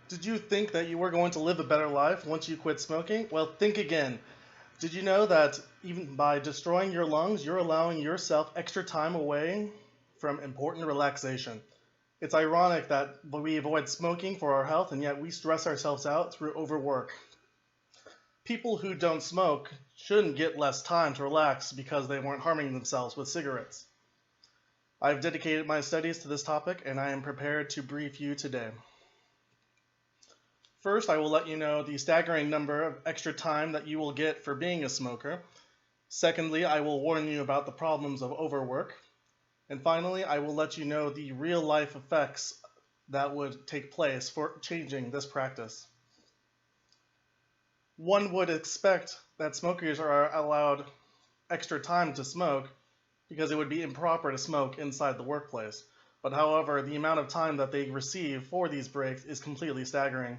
Did you think that you were going to live a better life once you quit smoking? Well, think again. Did you know that even by destroying your lungs, you're allowing yourself extra time away from important relaxation? It's ironic that we avoid smoking for our health and yet we stress ourselves out through overwork. People who don't smoke shouldn't get less time to relax because they weren't harming themselves with cigarettes. I've dedicated my studies to this topic and I am prepared to brief you today. First, I will let you know the staggering number of extra time that you will get for being a smoker. Secondly, I will warn you about the problems of overwork. And finally, I will let you know the real-life effects that would take place for changing this practice. One would expect that smokers are allowed extra time to smoke because it would be improper to smoke inside the workplace. But however, the amount of time that they receive for these breaks is completely staggering.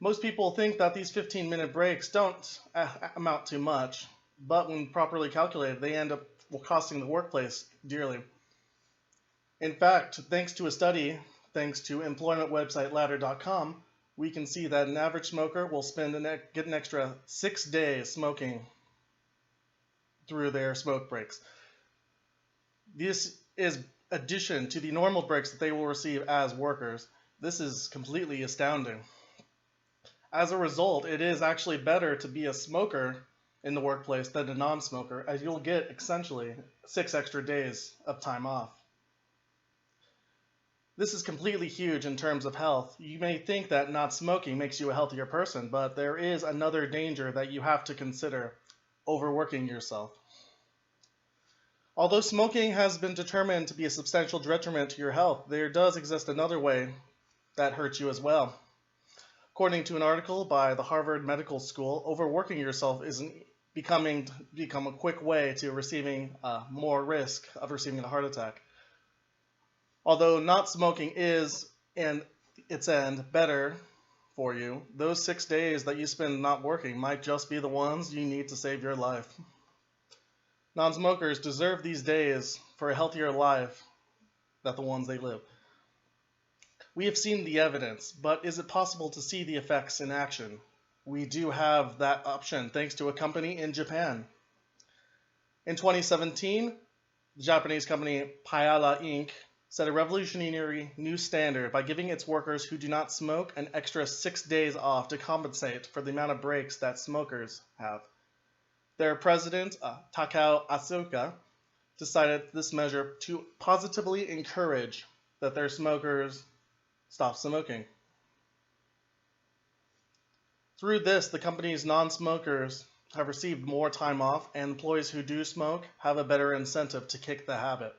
Most people think that these 15-minute breaks don't amount to much, but when properly calculated, they end up costing the workplace dearly. In fact, thanks to a study, thanks to employment website ladder.com, we can see that an average smoker will get an extra 6 days smoking through their smoke breaks. This is addition to the normal breaks that they will receive as workers. This is completely astounding. As a result, it is actually better to be a smoker in the workplace than a non-smoker, as you'll get essentially 6 extra days of time off. This is completely huge in terms of health. You may think that not smoking makes you a healthier person, but there is another danger that you have to consider: overworking yourself. Although smoking has been determined to be a substantial detriment to your health, there does exist another way that hurts you as well. According to an article by the Harvard Medical School, overworking yourself is become a quick way to receiving more risk of receiving a heart attack. Although not smoking is, in its end, better for you, those 6 days that you spend not working might just be the ones you need to save your life. Non-smokers deserve these days for a healthier life than the ones they live. We have seen the evidence, but is it possible to see the effects in action? We do have that option thanks to a company in Japan. In 2017, the Japanese company Paella Inc. set a revolutionary new standard by giving its workers who do not smoke an extra 6 days off to compensate for the amount of breaks that smokers have. Their president, Takao Asuka, decided this measure to positively encourage that their smokers stop smoking. Through this, the company's non-smokers have received more time off, and employees who do smoke have a better incentive to kick the habit.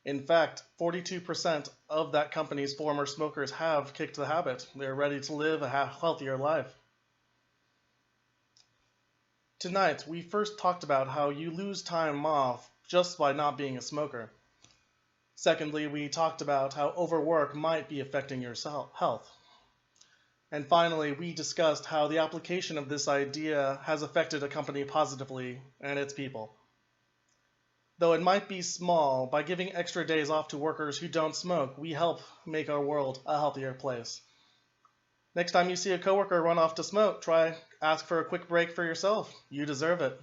In fact, 42% of that company's former smokers have kicked the habit. They're ready to live a healthier life. Tonight, we first talked about how you lose time off just by not being a smoker. Secondly, we talked about how overwork might be affecting your health. And finally, we discussed how the application of this idea has affected a company positively and its people. Though it might be small, by giving extra days off to workers who don't smoke, we help make our world a healthier place. Next time you see a coworker run off to smoke, ask for a quick break for yourself. You deserve it.